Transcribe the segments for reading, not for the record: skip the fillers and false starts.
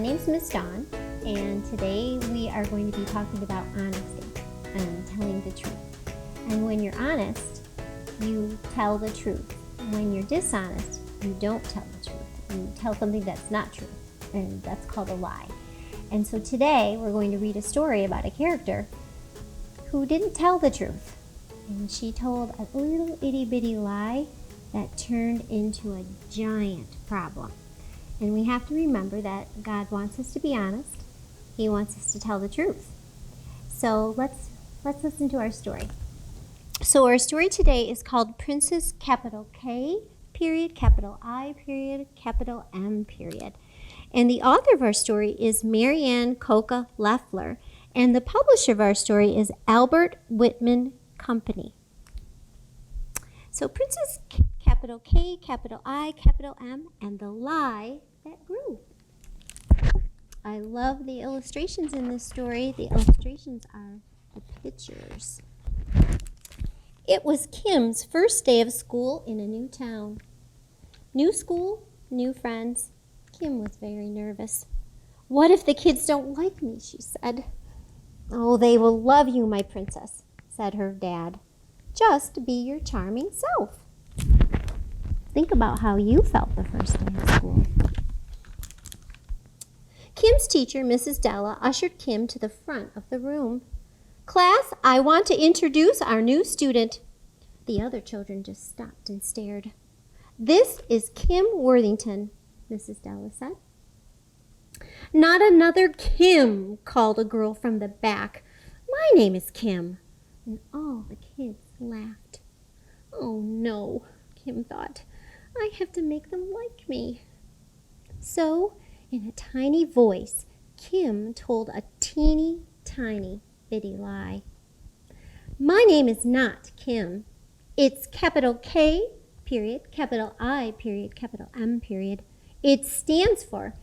My name's Miss Dawn, and today we are going to be talking about honesty and telling the truth. And when you're honest, you tell the truth. When you're dishonest, you don't tell the truth. You tell something that's not true, and that's called a lie. And so today we're going to read a story about a character who didn't tell the truth. And she told a little itty-bitty lie that turned into a giant problem. And we have to remember that God wants us to be honest. He wants us to tell the truth. So let's listen to our story. So our story today is called Princess capital K, period, capital I, period, capital M, period. And the author of our story is Maryann Cocca-Leffler. And the publisher of our story is Albert Whitman Company. So Princess capital K, capital I, capital M, and the lie that grew. I love the illustrations in this story. The illustrations are the pictures. It was Kim's first day of school in a new town. New school, new friends. Kim was very nervous. What if the kids don't like me, she said. Oh, they will love you, my princess, said her dad. Just be your charming self. Think about how you felt the first day of school. Kim's teacher, Mrs. Della, ushered Kim to the front of the room. Class, I want to introduce our new student. The other children just stopped and stared. This is Kim Worthington, Mrs. Della said. Not another Kim, called a girl from the back. My name is Kim. And all the kids laughed. Oh no, Kim thought. I have to make them like me. So, in a tiny voice, Kim told a teeny tiny bitty lie. My name is not Kim. It's capital K, period, capital I, period, capital M, period. It stands for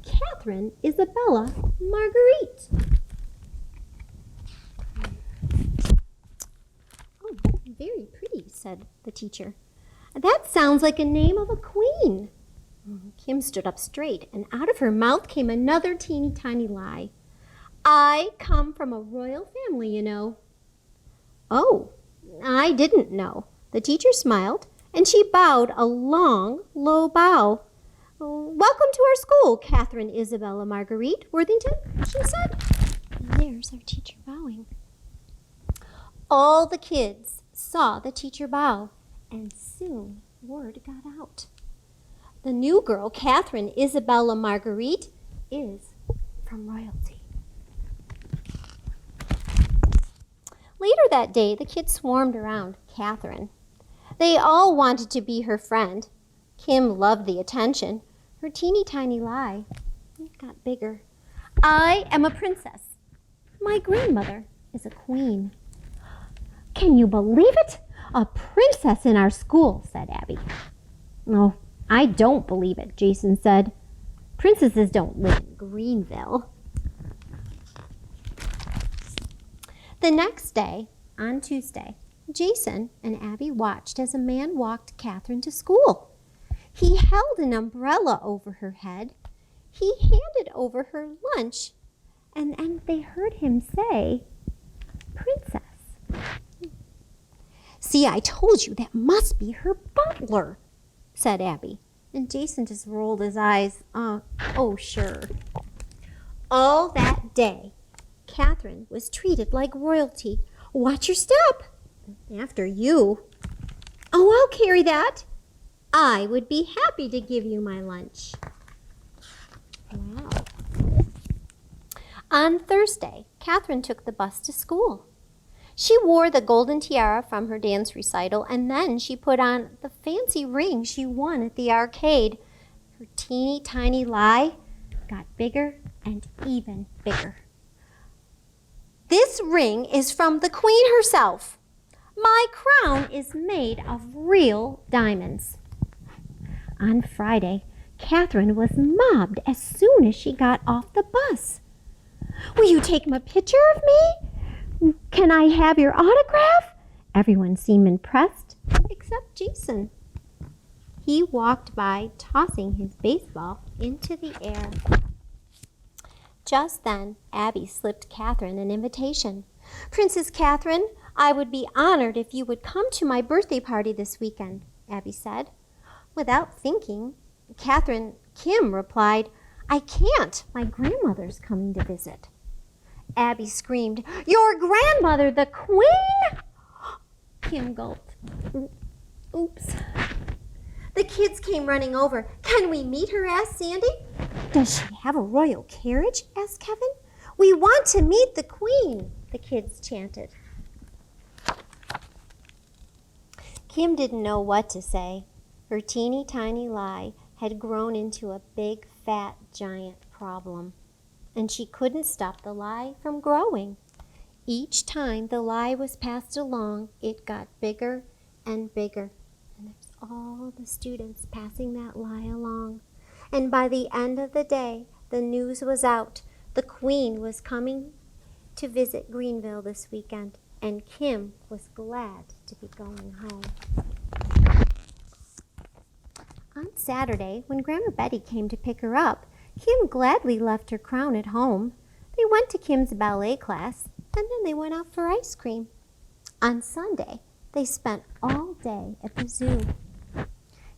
Catherine Isabella Marguerite. Oh, very pretty, said the teacher. That sounds like a name of a queen. Kim stood up straight, and out of her mouth came another teeny tiny lie. I come from a royal family, you know. Oh, I didn't know. The teacher smiled, and she bowed a long, low bow. Welcome to our school, Catherine Isabella Marguerite Worthington, she said. And there's our teacher bowing. All the kids saw the teacher bow, and soon word got out. The new girl, Catherine Isabella Marguerite, is from royalty. Later that day, the kids swarmed around Catherine. They all wanted to be her friend. Kim loved the attention. Her teeny tiny lie got bigger. I am a princess. My grandmother is a queen. Can you believe it? A princess in our school, said Abby. Oh, I don't believe it, Jason said. Princesses don't live in Greenville. The next day, on Tuesday, Jason and Abby watched as a man walked Catherine to school. He held an umbrella over her head. He handed over her lunch, and they heard him say, Princess. See, I told you that must be her butler, said Abby. And Jason just rolled his eyes. Oh, sure. All that day, Catherine was treated like royalty. Watch your step. After you. Oh, I'll carry that. I would be happy to give you my lunch. Wow. On Thursday, Catherine took the bus to school. She wore the golden tiara from her dance recital, and then she put on the fancy ring she won at the arcade. Her teeny tiny lie got bigger and even bigger. This ring is from the queen herself. My crown is made of real diamonds. On Friday, Catherine was mobbed as soon as she got off the bus. Will you take a picture of me? Can I have your autograph? Everyone seemed impressed, except Jason. He walked by, tossing his baseball into the air. Just then, Abby slipped Catherine an invitation. "Princess Catherine, I would be honored if you would come to my birthday party this weekend," Abby said. Without thinking, Kim replied, "I can't. My grandmother's coming to visit." Abby screamed, "Your grandmother, the Queen?" Kim gulped. "Oops." The kids came running over. "Can we meet her?" asked Sandy. "Does she have a royal carriage?" asked Kevin. "We want to meet the Queen," the kids chanted. Kim didn't know what to say. Her teeny tiny lie had grown into a big, fat, giant problem, and she couldn't stop the lie from growing. Each time the lie was passed along, it got bigger and bigger, and there's all the students passing that lie along. And by the end of the day, the news was out. The Queen was coming to visit Greenville this weekend, and Kim was glad to be going home. On Saturday, when Grandma Betty came to pick her up, Kim gladly left her crown at home. They went to Kim's ballet class, and then they went out for ice cream. On Sunday, they spent all day at the zoo.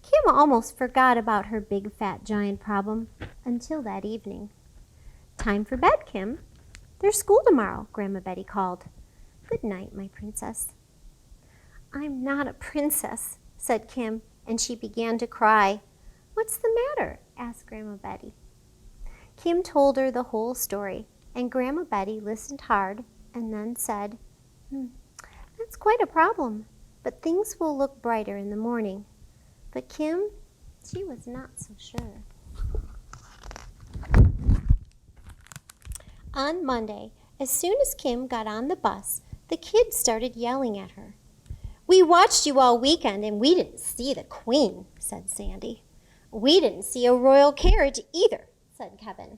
Kim almost forgot about her big, fat, giant problem until that evening. "Time for bed, Kim. There's school tomorrow," Grandma Betty called. "Good night, my princess." "I'm not a princess," said Kim, and she began to cry. "What's the matter?" asked Grandma Betty. Kim told her the whole story, and Grandma Betty listened hard and then said, "That's quite a problem, but things will look brighter in the morning." But Kim, she was not so sure. On Monday, as soon as Kim got on the bus, the kids started yelling at her. "We watched you all weekend and we didn't see the Queen," said Sandy. "We didn't see a royal carriage either," said Kevin.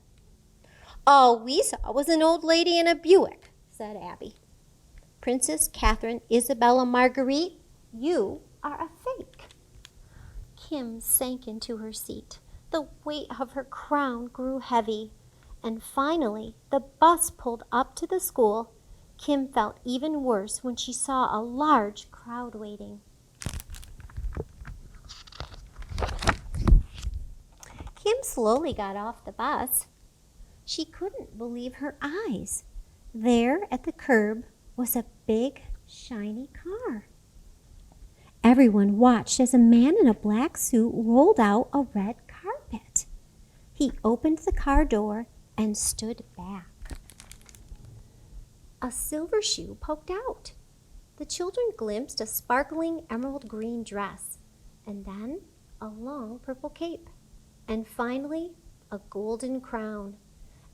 "All we saw was an old lady in a Buick," said Abby. "Princess Catherine Isabella Marguerite, you are a fake." Kim sank into her seat. The weight of her crown grew heavy, and finally the bus pulled up to the school. Kim felt even worse when she saw a large crowd waiting. Kim slowly got off the bus. She couldn't believe her eyes. There at the curb was a big, shiny car. Everyone watched as a man in a black suit rolled out a red carpet. He opened the car door and stood back. A silver shoe poked out. The children glimpsed a sparkling emerald green dress, and then a long purple cape, and finally a golden crown.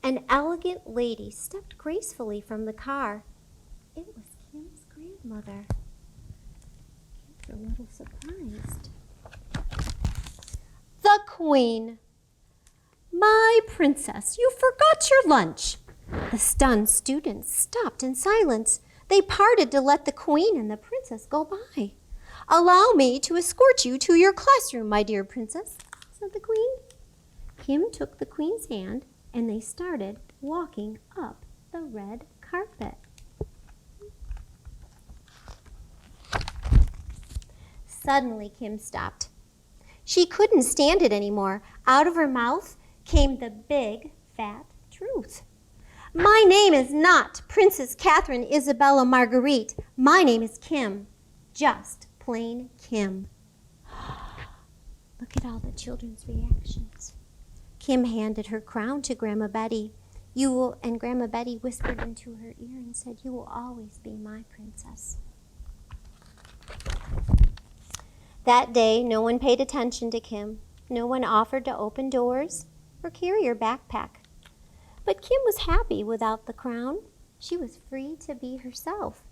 An elegant lady stepped gracefully from the car. It was Kim's grandmother. Kim's a little surprised. "The Queen! My princess, you forgot your lunch." The stunned students stopped in silence. They parted to let the Queen and the princess go by. "Allow me to escort you to your classroom, my dear princess," said the Queen. Kim took the Queen's hand, and they started walking up the red carpet. Suddenly, Kim stopped. She couldn't stand it anymore. Out of her mouth came the big, fat truth. "My name is not Princess Catherine Isabella Marguerite. My name is Kim. Just plain Kim." Look at all the children's reactions. Kim handed her crown to Grandma Betty. And Grandma Betty whispered into her ear and said, "You will always be my princess." That day, no one paid attention to Kim. No one offered to open doors or carry her backpack. But Kim was happy without the crown. She was free to be herself.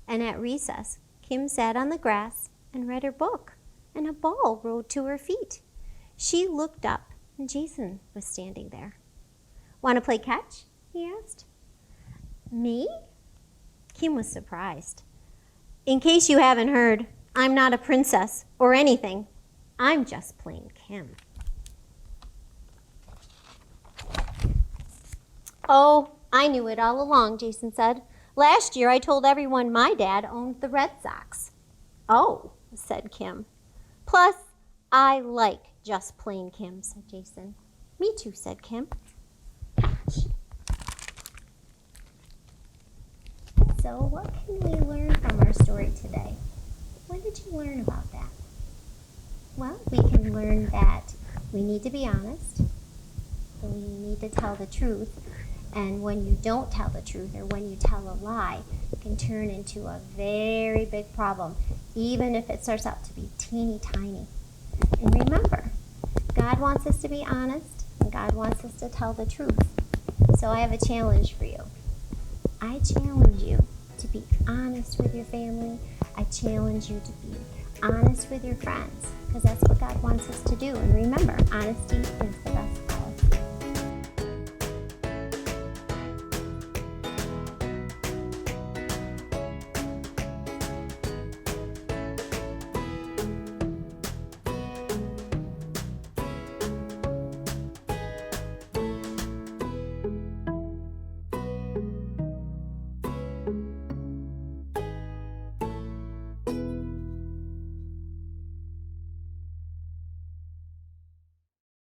And at recess, Kim sat on the grass and read her book, and a ball rolled to her feet. She looked up, and Jason was standing there. "Want to play catch?" he asked. "Me?" Kim was surprised. "In case you haven't heard, I'm not a princess or anything. I'm just plain Kim." Oh, I knew it all along, Jason said. Last year I told everyone my dad owned the Red Sox. Oh, said Kim. Plus, I like just plain Kim, said Jason. Me too, said Kim. So what can we learn from our story today? What did you learn about that? Well, we can learn that we need to be honest. We need to tell the truth. And when you don't tell the truth or when you tell a lie, it can turn into a very big problem, even if it starts out to be teeny tiny. And remember, God wants us to be honest, and God wants us to tell the truth. So I have a challenge for you. I challenge you to be honest with your family. I challenge you to be honest with your friends, because that's what God wants us to do. And remember, honesty is the best